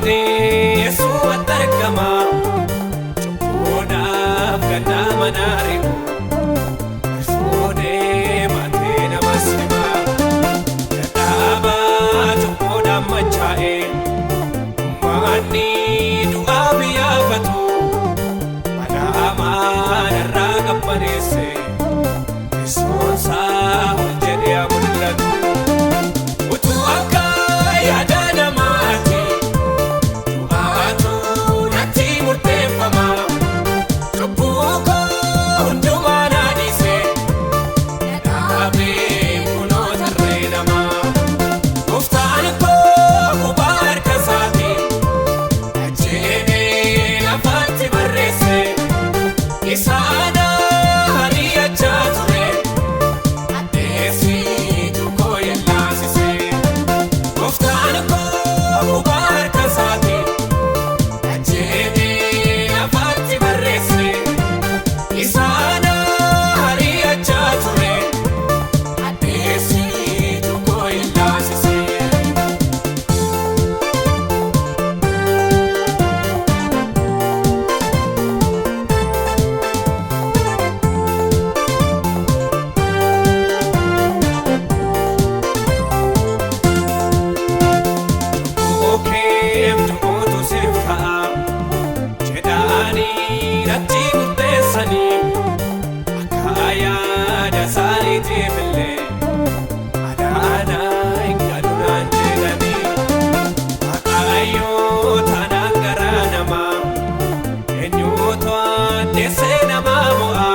Baadhee suuta argama cubbuudhaaf ganna manaari'u fuudhee baatee nama sima dadhaabaa cubbuudhaan machaa'ee uummanni du'aaf yaafatu madaamaan irraa qabbaneesse isoonsaa ol jedhee mul'atu utuu akka yaada namaati du'aatu natti murteeffama cubbuu koo hundumaa naadhiise dhaabee kunoo tarree namaa gooftaan koo qubaa harka isaatiin ajjeefee lafaatti barreesse isaana ari'achaa ture addeessitu koo yellaasise gooftaan koo qubaa harka isaatiin ajjeefee lafaatti barreesse isaana ari'achaa ture addeessitu koo yellaasise. Okeef du'uutu siif ta'a jedhanii natti murteessanii akka yaada isaaniitiif illee adaana hin gadunaan jedhanii waaqayyoo taanaan garaa namaa eenyuutu addeessee namaa mo'a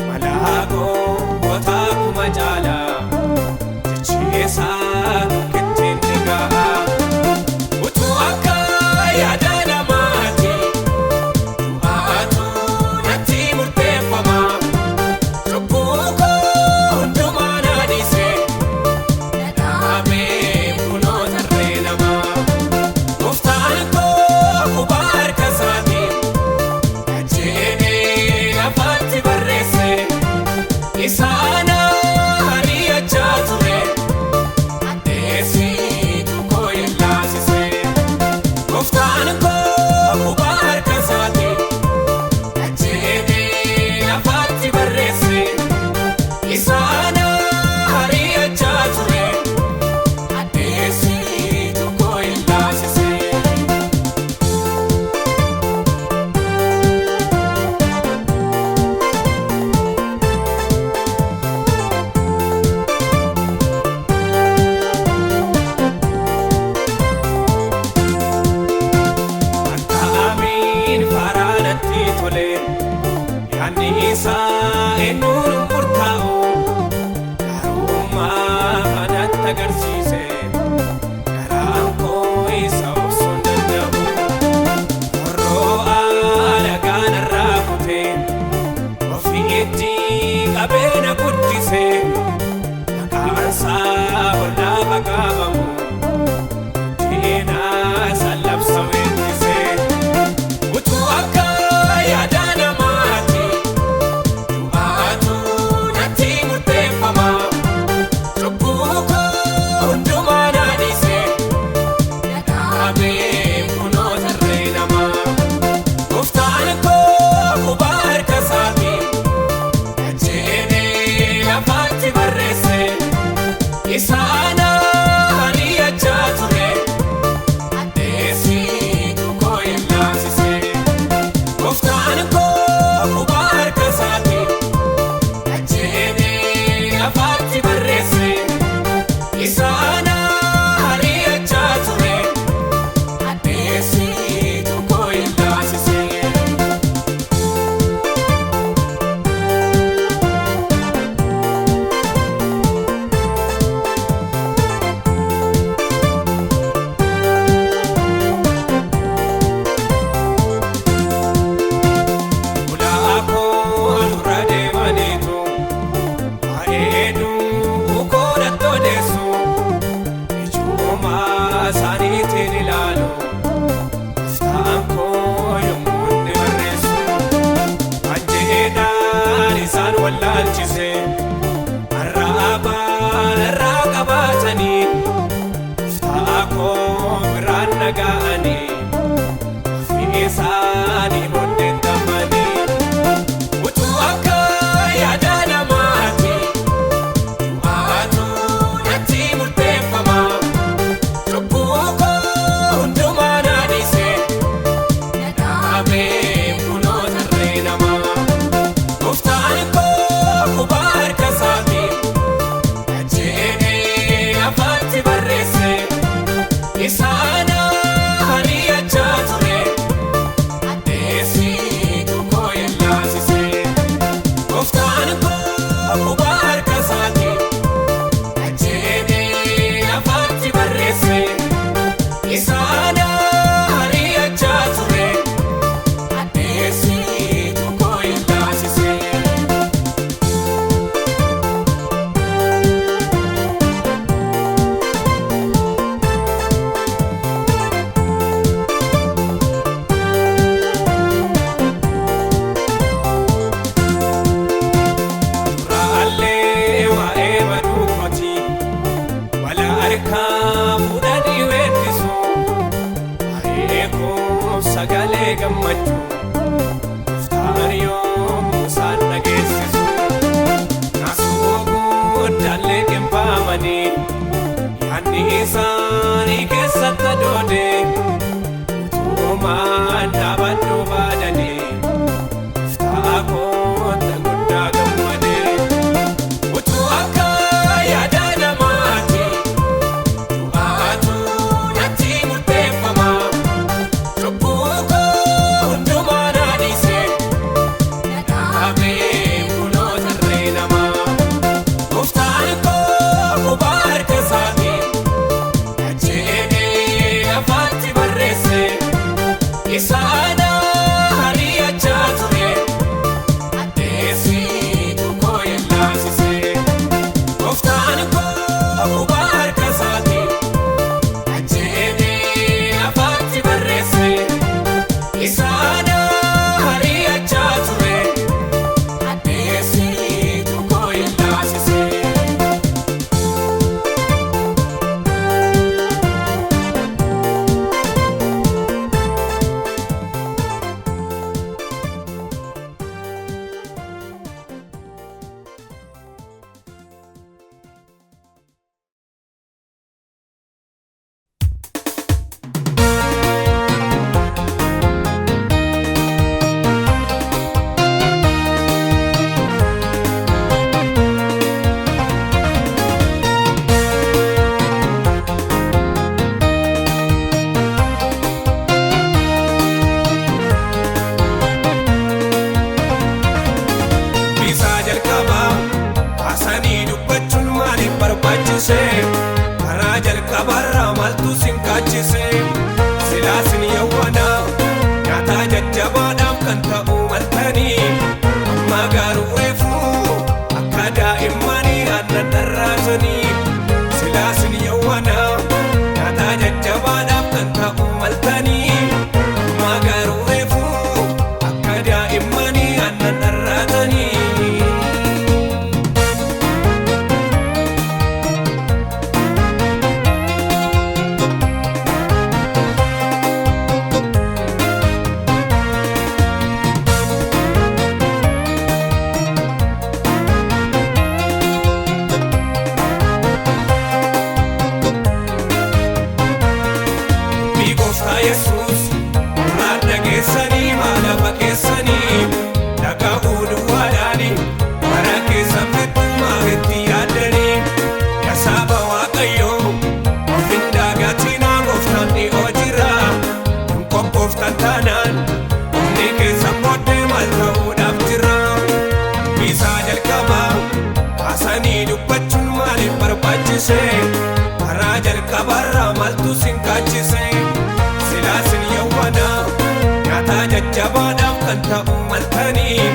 malaakoo gotaa kuma caalaa jechiisaa kittiin dhigaa utuu akka yaada namaati du'aatu natti murteeffama cubbuu koo hundumaa naadhiise dhaabee kunoo tarree namaa gooftaan koo qubaa harka isaatiin ajjeefee lafaatti barreesse isaana ari'achaa ture addeessitu koo yellaasise gooftaan koo qubaa harka isaatiin ajjeefee lafaatti barreesse isaana ari'achaa ture addeessitu koo yellaasise. Akkamiin faaraanatti tole yaadni isaa eenyuun murtaa'u garummaa kanatti agarsiise garaan koo isa obsuu hin danda'u qorroo alagaan irraa kutee ofiitti qabeenya guddise maqaansaa ol dhaafa qaabamu diinaa sallabsa weeddise utuu akka yaada namaati du'aatu baadanii isaanii booddeen dhabanii utuu akka yaada namaatti du'aatu natti murteeffama cubbuu koo hundumaa naadhiise dhaabee kunoo tarree namaa gooftaan koo quba harka isaatiin jedhee afaatti barreesse isaana hariyachaa ture addeessitu koo yellaasise gooftaan koo quba harka isaatiin jedhee afaatti barreesse isaana hariyachaa ture addeessitu koo yellaasise. Duraallee waa'ee baduu kooti wala harkaa fuudhanii weeddisu waa'ee koo sagalee gammachuu gooftaan yommuu isaan dhageessisu naasuu guddaallee qinfaamanii yaadni isaanii keessatti adoode utuumaan dhaabannuu baadanii gooftaa koota guddaa gammadee utuu akka yaada namaatti du'aatu natti murteeffama cubbuu koo hundumaa naadhiise dhaabee kunoo tarree namaa gooftaan koo quba harka isaatiin jedhee afaatti barreesse isaana hariyachaa ture addeessitu koo yellaasise gooftaan koo quba harka isaatiin jedhee afaatti barreesse isaana hariyachaa ture addeessitu koo yellaasise. Bisaa jalqabaa haasanii dubbachuun maaliif barbaachise karaa jalqabarraa maaltu sin kaachise silaa sin yawwanaa nyaataa jajjabaadhaaf kan ta'u maltanii amma garuu reefuu akka daa'immanii aannan dharraatanii silaa sin yawwanaa nyaataa jajjabaadhaaf kan ta'u maltanii amma garuu reefuu akka daa'immanii aannan dharraatanii. Gooftaa Yesuus duraan dhageessanii maala fakkeessanii dhaga'uu duwwaadhaani bara keessa fixuu maalitti yaaddanii yaasaba Waaqayyoo of hin daagatinaa gooftaan dhi'oo jira hin qophooftan taanaan humni keessan booddee maal ta'uudhaaf jira bisaa jalqabaa haasanii dubbachuun maaliif barbaachise karaa jalqabarraa maaltu sin kaachise silaa sin yawwanaa nyaataa jajjabaadhaaf kan ta'u maltanii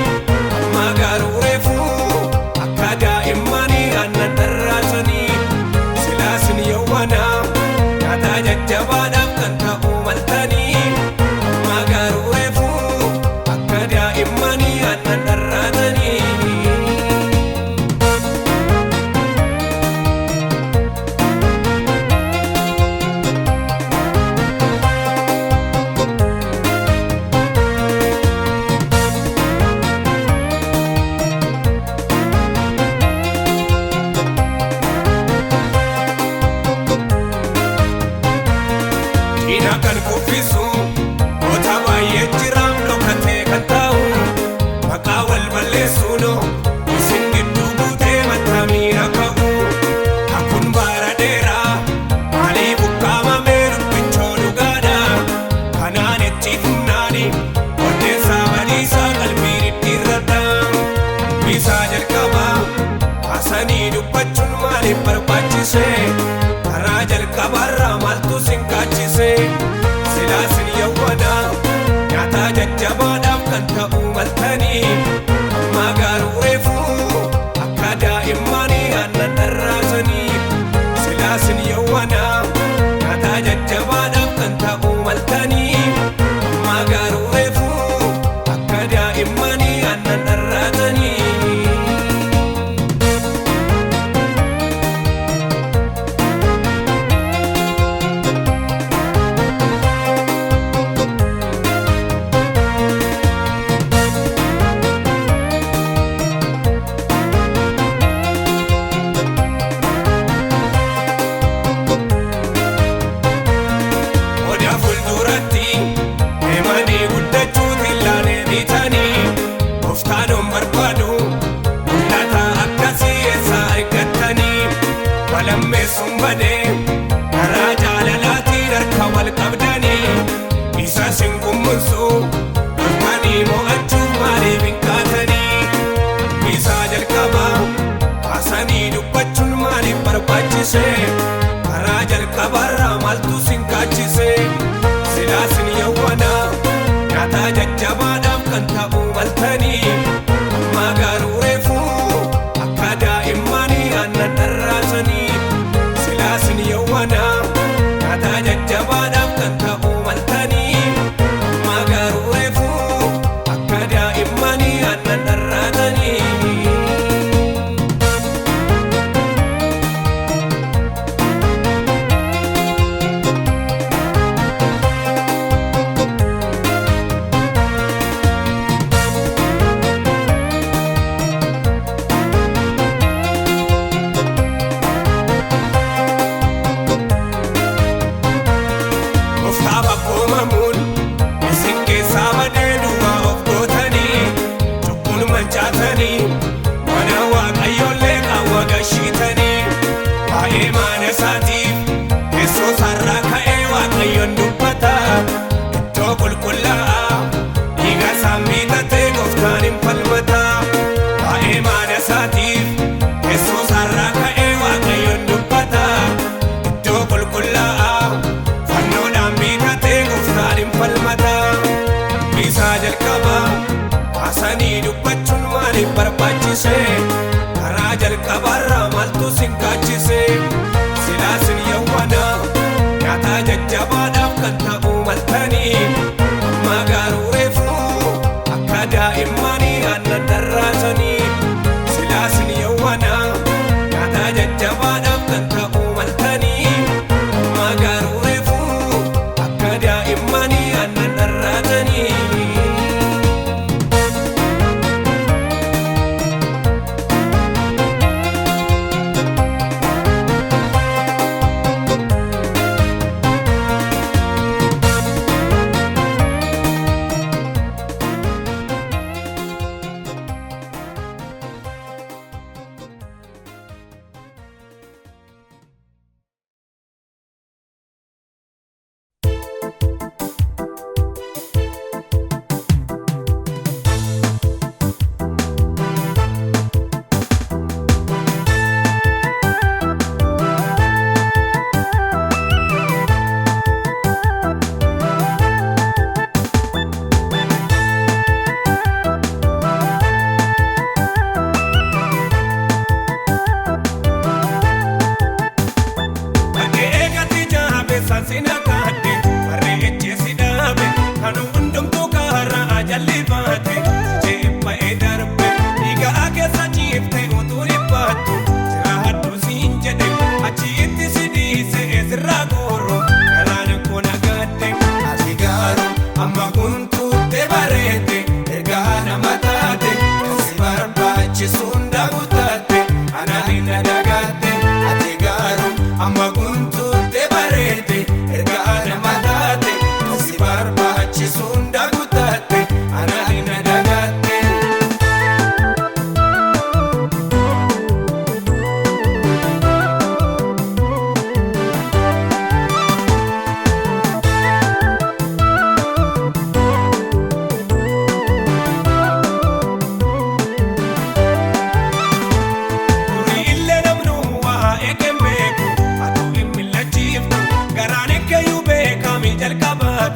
amma garuu reefuu akka daa'immanii aannan dharraatanii silaa sin yawwanaa nyaataa jajjabaadhaaf kan ta'u maltanii amma garuu reefuu akka daa'immanii aannan dharraatanii. barbaachise karaa jalqabarraa maaltu sin kaachise silaa sin yawwana nyaata jajjabaadhaaf kan ta'uu maltanii amma garuu reefuu akka daa'immaanii aannan dharraasanii silaa sin yawwana nyaata jajjabaadhaaf kan ta'uu maltanii amma garuu reefuu akka daa'immaanii aannan dharraasanii. Lammeessuun badee karaa jaalalaatiin harka wal qabdanii isa sin kummursu halkanii mo'achuuf maaliif hin kaatanii isaa jalqabaa kaasanii dubbachuun maaliif barbaachise karaa jalqabarraa maaltu sin kaachise silaa sin yawwana nyaata jajjabaadhaaf kan ta'uu maltanii amma garuu reefuu akka daa'immaanii aannan dharraasanii sin yawwana nyaata jajjabaadhaaf kan ta'uu maltanii amma garuu reefuu akka daa'immaanii aannan dharraatanii. Mana waaqayyoollee qawwa gashiitanii waa'ee maana isaatiif teessoo sarara ka'ee waaqayyoon dubbata iddoo qulqullaa'aa dhiiga isaan bitatee gooftaan hin falmata waa'ee maana isaatiif teessoo sarara ka'ee waaqayyoon dubbata iddoo qulqullaa'aa fannoodhaan bitatee gooftaan hin falmata isaa jalqabaa kaasanii dubbachuun maaliif barbaachise karaa jalqabarraa maaltu sin kaachise silaa sin yawwana nyaata jajjabaadhaaf kan ta'uu maltanii amma garuu reefuu akka daa'immaanii aannan dharraasanii silaa sin yawwana nyaata jajjabaadhaaf kan ta'uu maltanii amma garuu reefuu akka daa'immaanii aannan dharraasanii.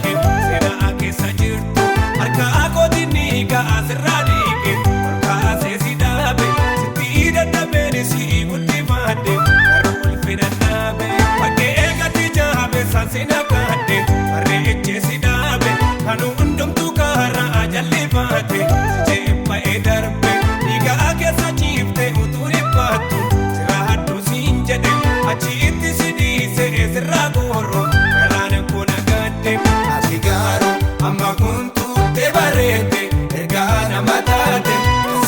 ke sena ke sajirtu harka godini ga asrani ke harka se sidabe sitida dabeni si gutti made karul finanabe wage gati jabe sansina kade arre eche sidabe kanu undum tu kara ajalli bate je pa edarbe diga ke sajifte uturi patu sirahatu sinjede achi itti sidi se ezra goro karane kuna gade asigaro amma kuntu te barete ergana matate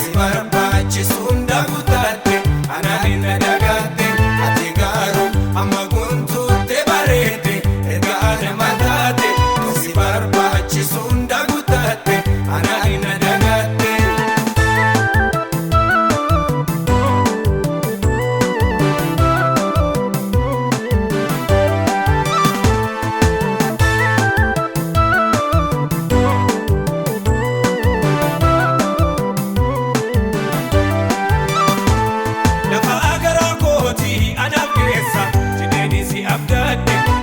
sibarbachi sunda gutate ananina dagate asigaro amma kuntu te barete ergana matate sibarbachi sunda gutate ananina dagate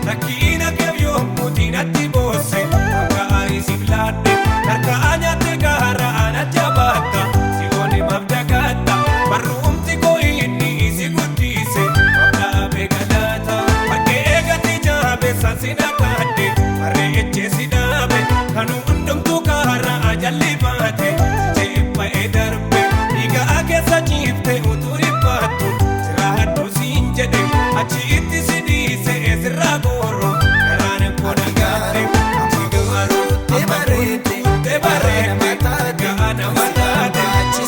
Rakina ke yo mutina tibose anga ari siblade narkanya te gara ana jabata sione mabdagata barumti ko inni isigutise mabda begalata wage gati jabe sansina kade mare eche sidabe kanu undum tu gara ajalli bate je pa edarbe diga age sajifte uturi patu sirahatu sinjede achi itti sidi se ezra goro karane kona gade amagaru te barete matate gana matate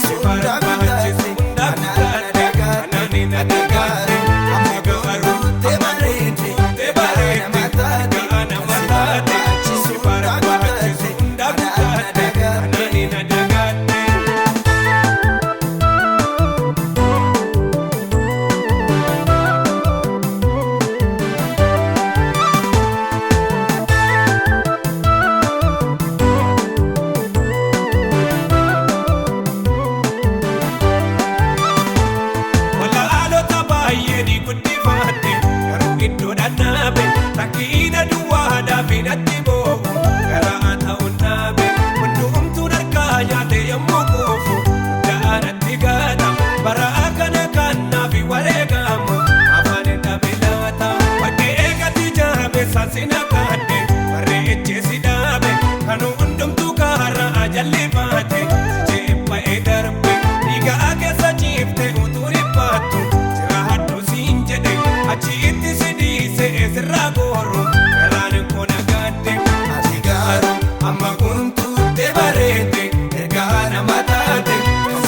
sifara bachi sunda gutate ananina dagate amagaru te barete matate gana matate sifara bachi sunda gutate ananina dagate Rakina duwada finatti bohu Gara'ata unnabe Hundumtu narkanya te yammu kufu Da'anatti gata Bara'akana kanna fi wareegamu Afanin dhabilata Wage eegati jabe sansina kade Barre eche sidabe Kanu hundumtu kara ajalli bate Sijeppa edarbe Diga ake sajifte uturi patu Sirahaddu sinjede Achi itti sidise ezra goro karane kona gade asigaro amma kuntu te barete ergana matate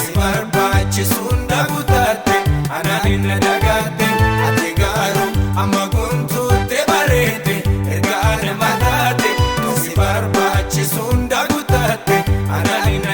sibarbachi sunda gutate ananina dagate asigaro amma kuntu te barete ergana matate sibarbachi sunda gutate ananina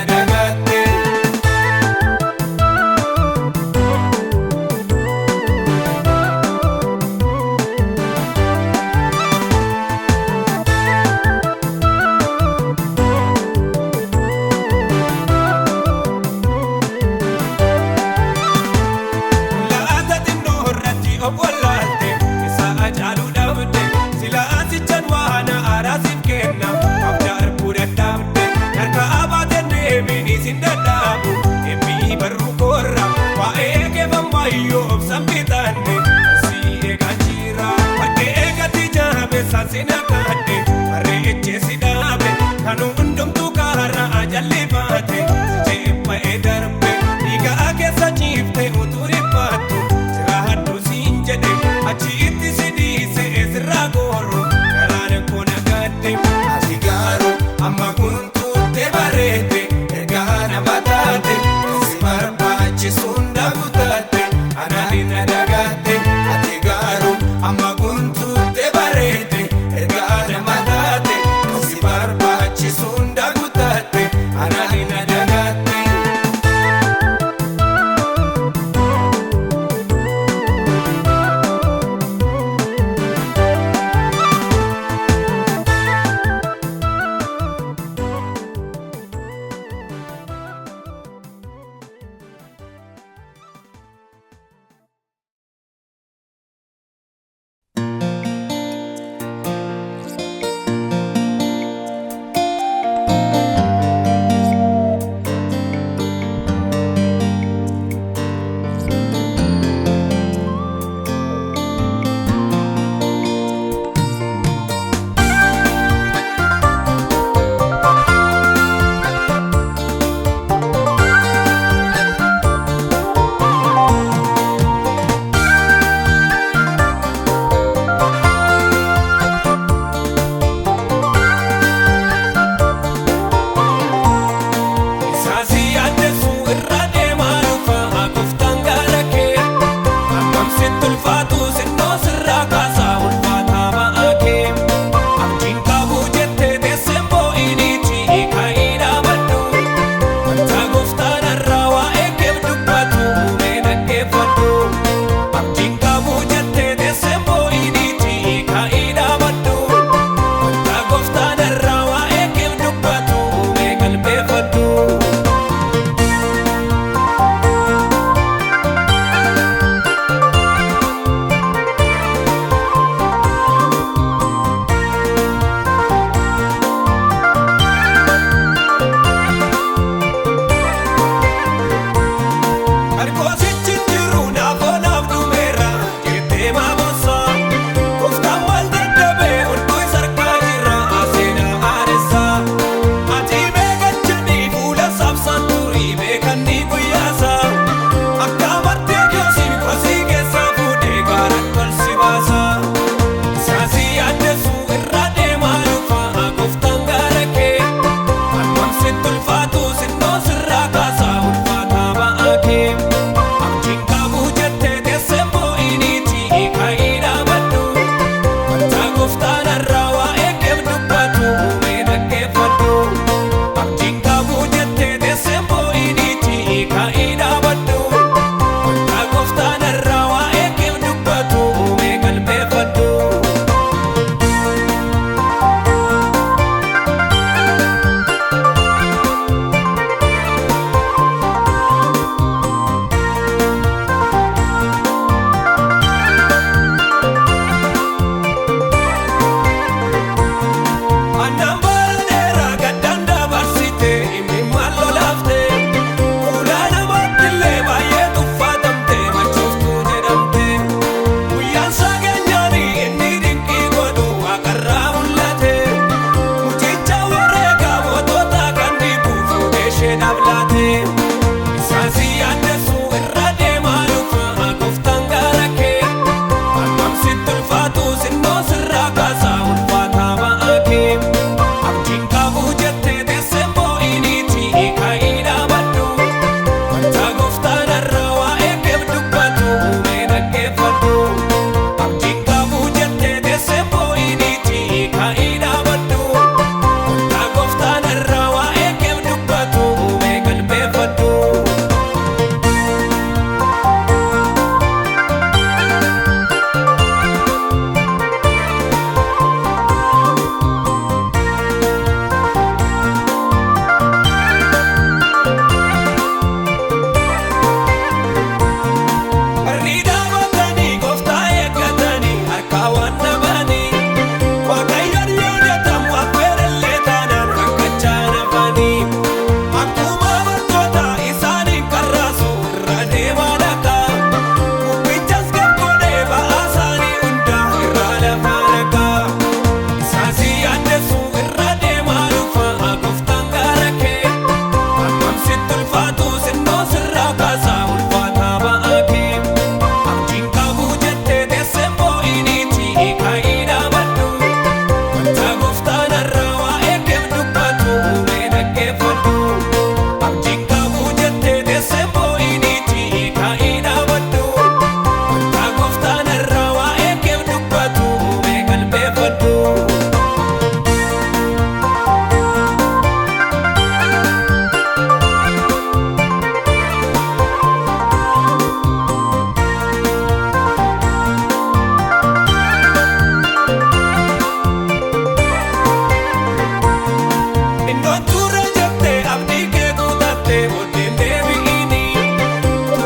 Indoon turre jettee abdii kee guutattee booddeen deebi'ini.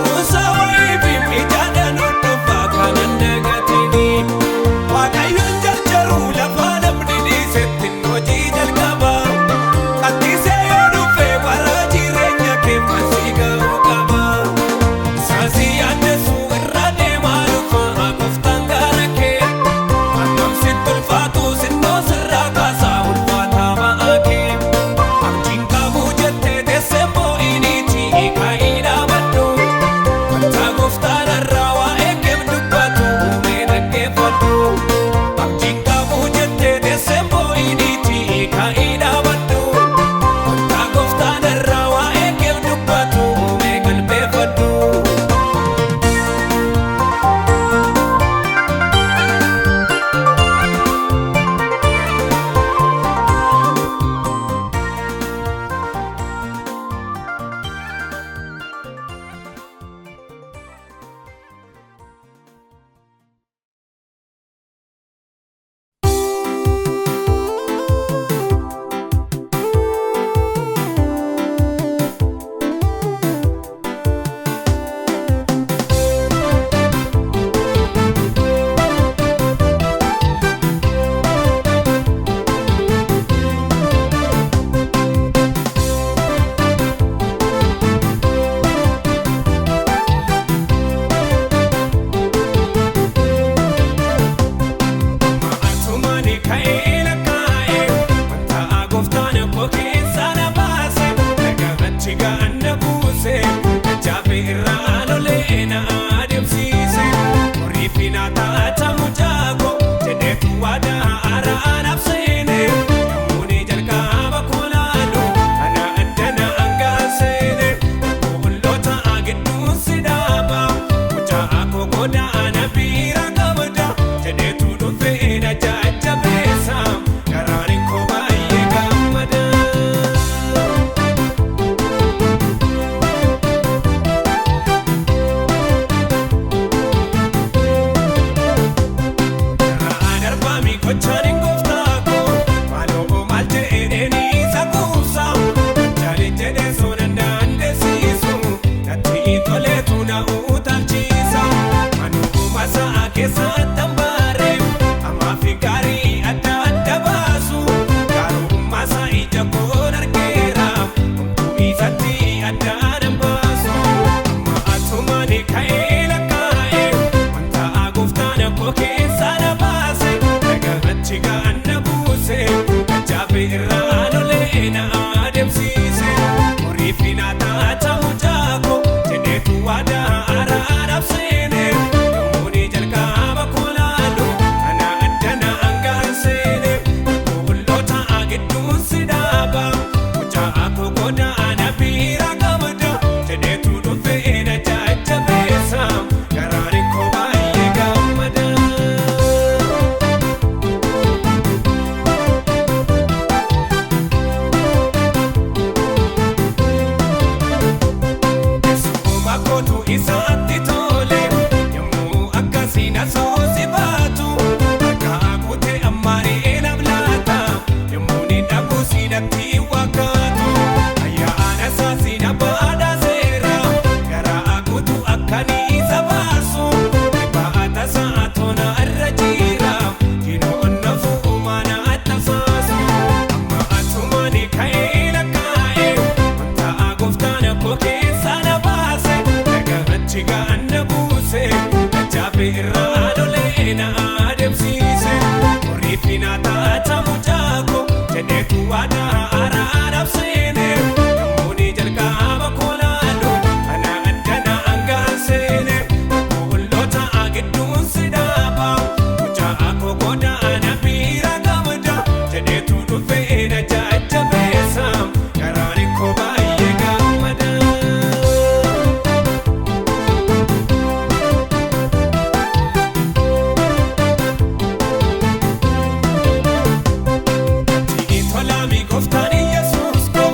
Tuusaa wayiif ijaadhaan hordofaa kanan dagatini. Waaqayyoon jarjaruu lafaa namni dhiisetti hojii jalqaba. Qattiisee yoo dhufe bara jireenya kee farsii ga'uu qaba. Saasii yaaddeessu irra deemaa dhufa gooftaan gaara kee. Hangam sitti ulfaatu sinnoo sirraa kaasaa ulfaataa ba'aa kee. Abdiin qabu jettee teessee moo'iniiti kaa'ii dhaabadhu. Wanta gooftaan irraa waa'ee keef dubbatu uumee dhaggeeffadhu. Abdiin qabu jettee teessee moo'iniiti kaa'ii dhaabadhu. Wanta gooftaan irraa waa'ee keef dubbatu uumee qalbeeffadhu. Atumaani ka'ee lakkaa'ee wanta gooftaan koo keessaa na baase nagaatti ga'an na buuse jaafe irraa lolee na adeemsiise horii fi na taata mucaako jedheetu waadaa haaraa naaf seene namoonni jalqaba koo laalu ana addana hangaan seene qulqulloota gidduun si dhaaba mucaa koo godaana biira qabda jedheetu dhufe na jajjabeessa garaan koo baay'ee gammada. Irraa darbaami gochaan gooftaa koo maaloo maal jedheen isa kuusa jaali jedhee soona dandeessisu natti toleetu na utaalchisa manuu masaa keessatti hambaare ammaa fi gaarii adda adda baasu gaarummaa isaa ija koon argeera homtuu isatti addaan baasu amma atumaani ka'ee lakkaa'ee wanta gooftaan koo keessaa na baase nagaatti ga'an na buuse jaafe irraa lolee na adeemsiise horii fi na taata mucaako jedheetu waadaa haaraa naaf seene namoonni jalqaba koo laalu ana addana hangaan seene qulqulloota gidduun si dhaaba mucaa koo godaana biira qabda jedheetu dhufe na jajjabeessa garaan koo baay'ee gammada. Yesuuma kootu isaatti tole yommuu akkasii na soosi baatu akka guute ammaaree naaf laata yommuu ni dhabu siinatti wakkaatu ayyaana isaa siina baadhaaseera garaa guutu akkaniisa baasu dhibaata isaa toona irra jira jinoon nafuu maana attasaasu amma atumaani ka'ee lakkaa'ee wanta gooftaan koo keessaa na baase nagaatti ga'an na buuse jaafe irraa lolee na adeemsiise horii fi na taata mucaako jedheetu waadaa haaraa naaf seene namoonni jalqaba koo laalu ana addana hangaan seene qulqulloota gidduun si dhaaba mucaa koo godaana biira qabda jedheetu dhufe na jajjabeessa garaan koo baay'ee gammada. Tolaami gooftaan Yesuus koo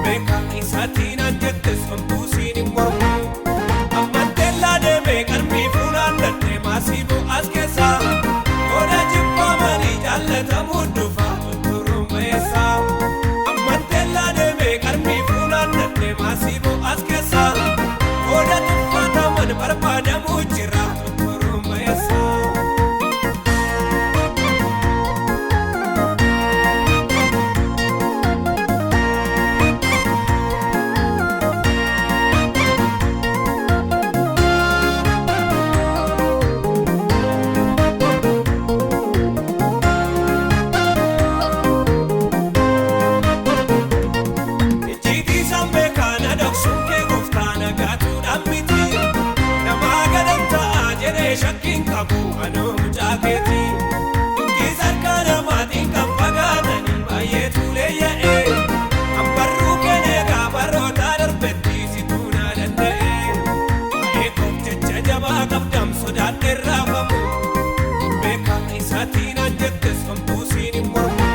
Beekan isaatiin anjettes homtuu siin hin mormu ammaan teellaa shakkiin qabu anoo mucaa keetii. Bukkee sarkaana maatiin kan fagaatanii baay'ee tuleeyya'ee. Ambarruu keenee gaafarroota darbetti situu naa danda'ee. Baay'ee koof jecha jabaa qabdam sodaadhee raafamu. Beekaa isaatiin an jettes homtuu siin hin mormu.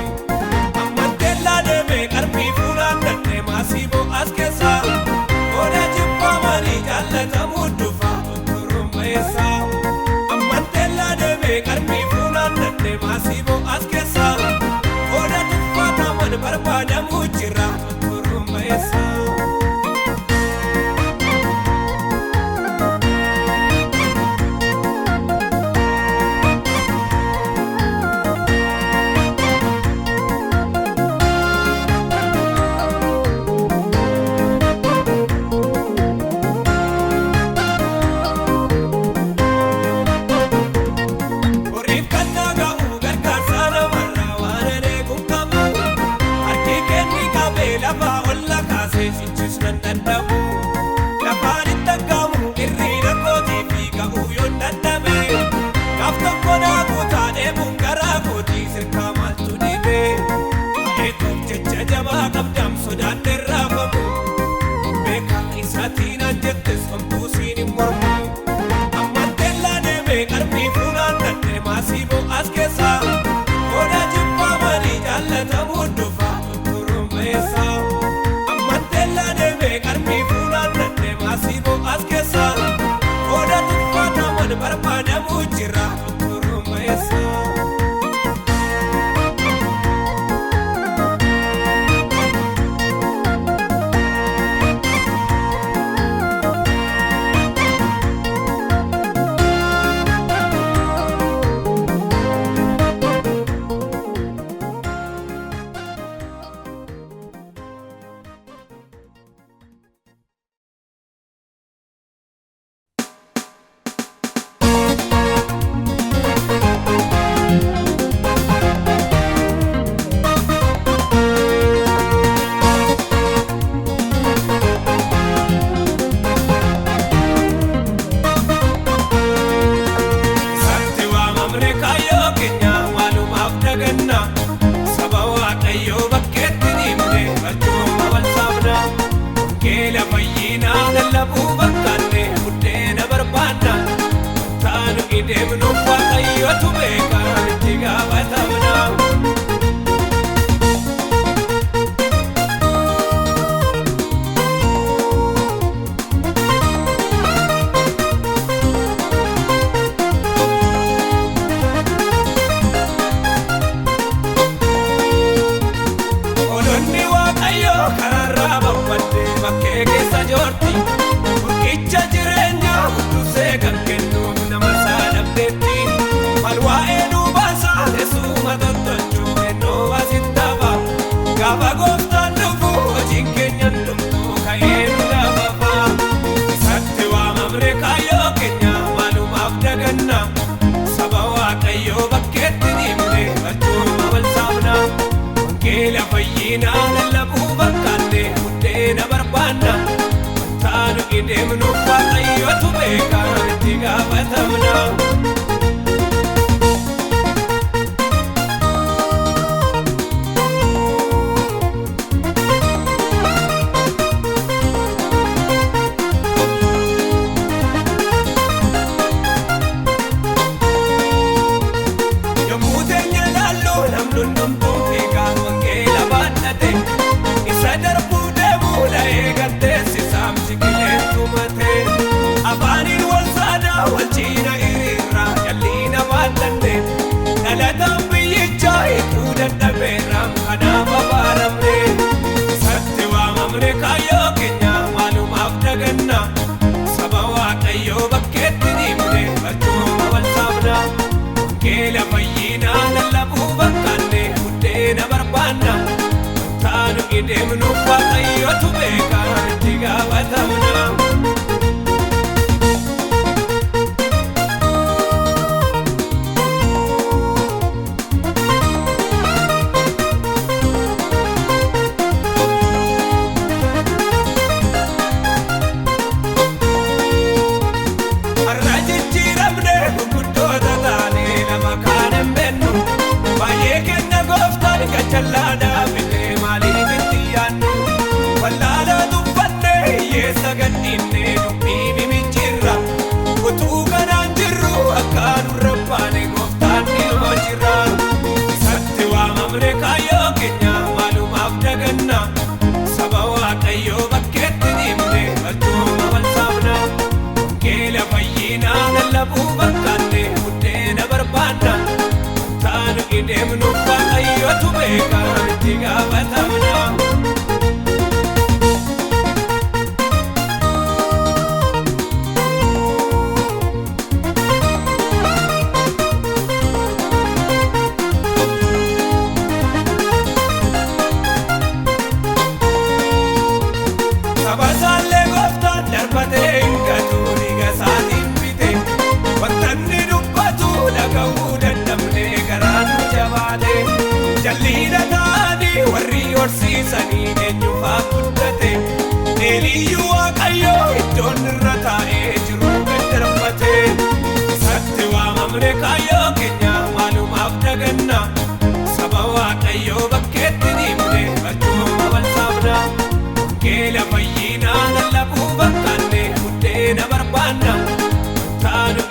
Ammanteellaa deemee qarmii fuudhaan dandee maasiiboo as keessaa. Oda jibbamanii jaallatamu dhufa tutturuun bayeessaa. Ammanteellaa deemee qarmii fuudhaan dandee maasiiboo as keessaa. Oda tuffataman barbaadamu jira tutturuun bayeessaa. Barbaadamu jira tutturuun bayeessaa.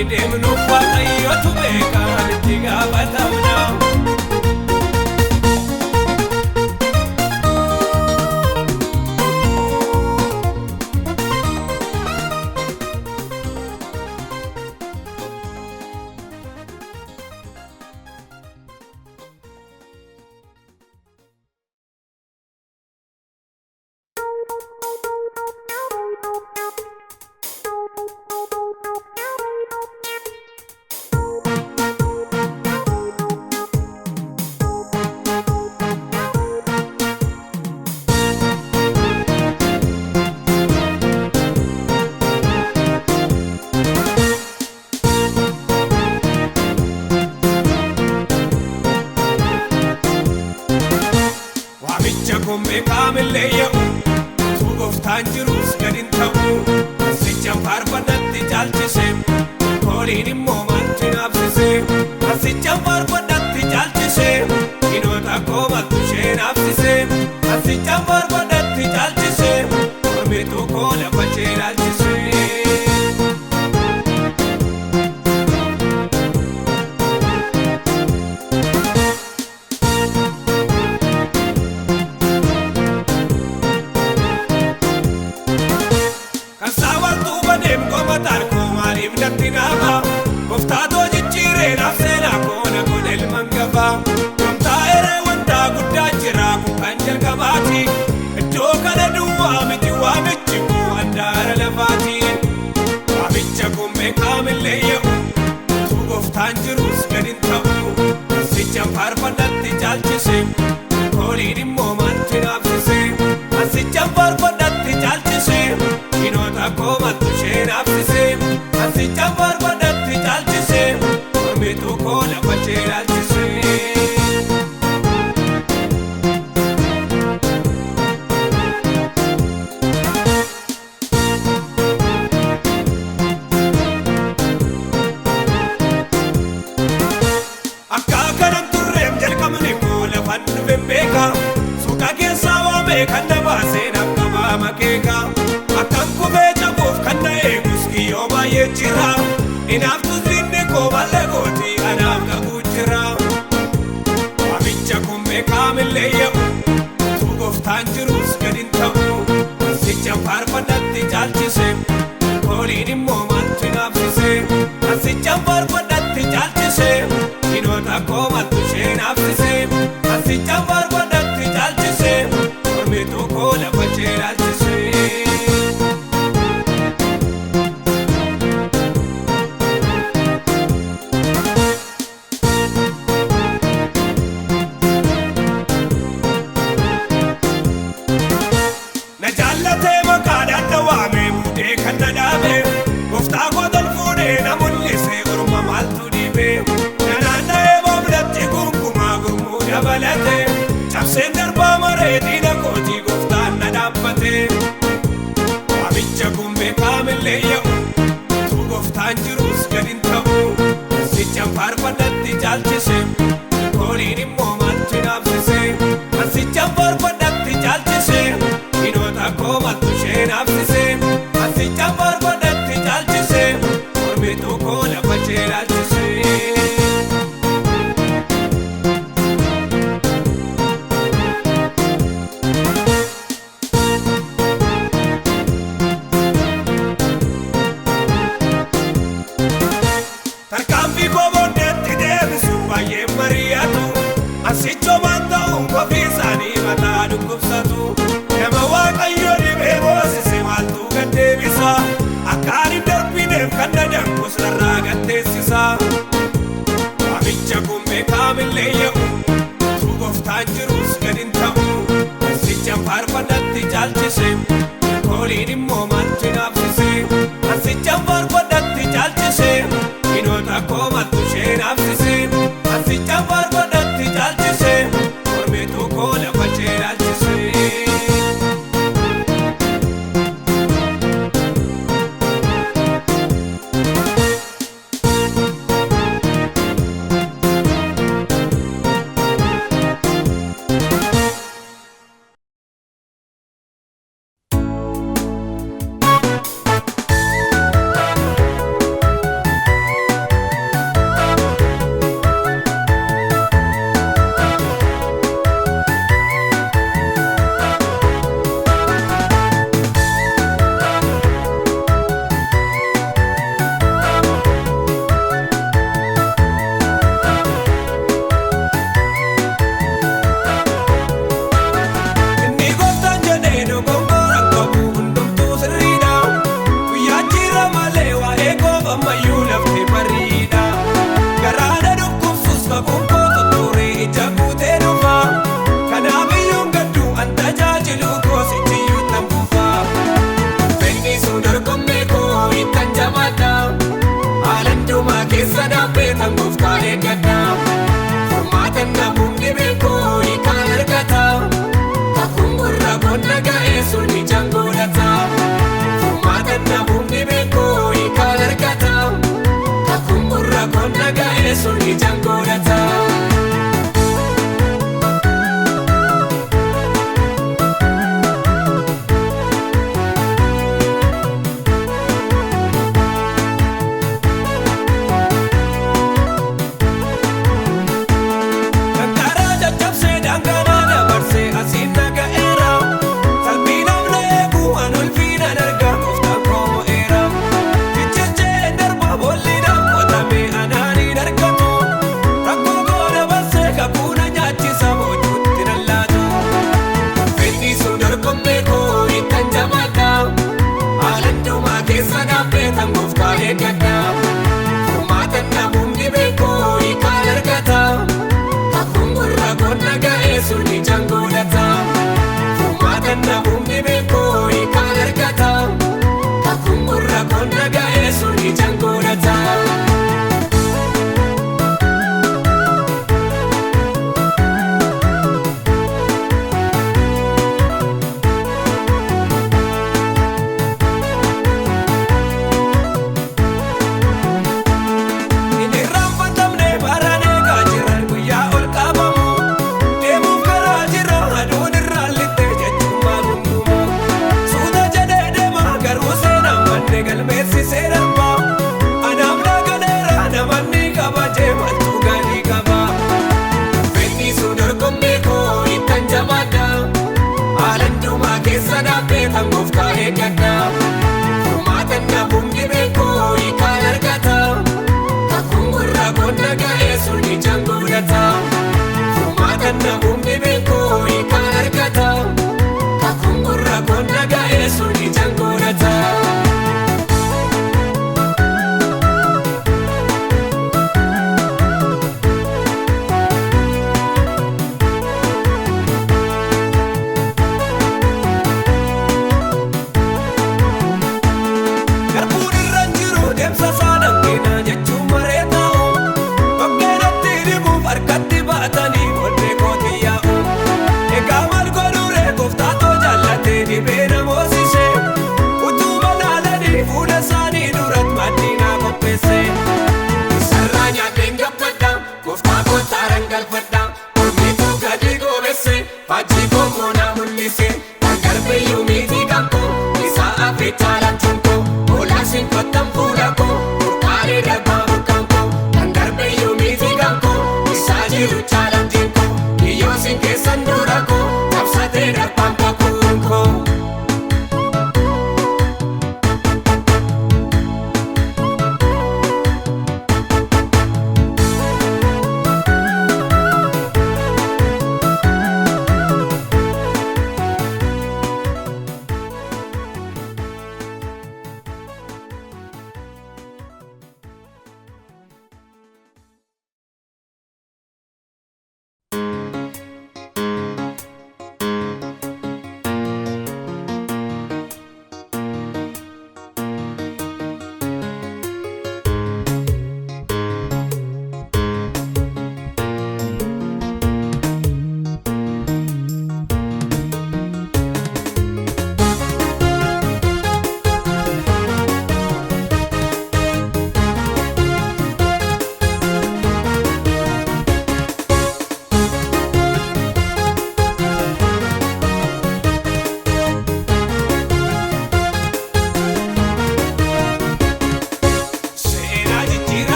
baanee deemnuuf Waaqayyotu beeka itti gaafatamna. Kumbe kaamillee yaa'u utuu gooftaan jirus gadi hin ta'u. Asichaan faarfannatti caalchise kooliin immoo maaltu naafsise. Asichaan faarfannatti caalchise dhinoota koomatu ishee naafsise. Asichaan faarfannatti caalchise mormituu koo lafa ishee laalchise. Gooftaatoo jijjiiree naaf seenaa koona godhe ilman gabaa. Yoomtaa eree wantaa guddaa jira kun kan jalqabaati. Iddoo kana duwwaa miti waamichi kuu handaara lafaati. Waamicha kun beekaamillee yaa'u utuu gooftaan jirus gadi hin ta'u. Asichaan faarfannatti caalchise kooliin immoo maaltu naafsise. Asichaan faarfannatti caalchise dhinoota koomatu ishee naafsise. Asichaan faarfannatti caalchise mormituu koo lafa ishee laalchise. Akka kanan turreef jalqabni koo lafan dhufeen beeka. Suuqa keessaa waamee kan na baasee naaf qabaa makeeka. Akkan kufee cabuuf kan na eegus kiyyoo baay'ee jira. Inaaf tuzinni koo malee gootii anaaf gaguu jira. Waamicha kun beekaamillee yaa'u utuu gooftaan jirus gadi hin ta'u. Asichaan faarfannatti caalchise kooliin immoo maaltu naafsise. Asichaan faarfannatti caalchise dhinoota koomatu ishee naafsise. Asichaan faarfannatti caalchise mormituu koo lafa ishee laalchise. Gooftaa koo tolfuudhee na mul'ise orma maaltu dhiibee. Na naanna'ee boobdatti gungumaa gurmuu dabalate. Cabseen darbaa maree diina kootii gooftaan na dhaabbate. Waamicha kun beekaamillee yaa'u utuu gooftaan jirus gadi hin ta'u. Asichaan faarfannatti caalchise kooliin immoo maaltu naafsise. Asichaan faarfannatti caalchise dhinoota koomatu ishee naafsise. Asichaan faarfannatti caalchise mormituu koo lafa ishee laalchise. Tarkaanfii koo booddeetti deebisuuf baay'ee mari'atu. Asichoo waan ta'uun kofii isaanii mataa dhukkubsatu. Nama Waaqayyo dhibee boosise maaltu gad deebisa. Akka ani darbineef kan na danqus narraa gaddeessisa. Waamicha kun beekaamillee yaa'u utuu gooftaan jirus gadi hin ta'u. Asichaan faarfannatti caalchise kooliin immoo maaltu naafsise. Asichaan faarfannatti caalchise dhinoota koomatu ishee naafsise. Asichaan faarfannatti caalchise mormituu koo lafa ishee laalchise. keessa dhaabbee tan gooftaa eeggadha. Furmaata namni beeku hiikaan argata. Kakuun gurra qonna ga'ee sun ijaan godhata. Furmaata namni beeku hiikaan argata. Kakuun gurra qonna ga'ee sun ijaan godhata. Furmaata namni beeku hiikaan argata. Kakuun gurra qonna ga'ee sun ijaan godhata. Furmaata namni beeku hiikaan argata. Kakuun gurra qonna ga'ee sun ijaan godhata. Keessa dhaabbee tan gooftaa eeggadha.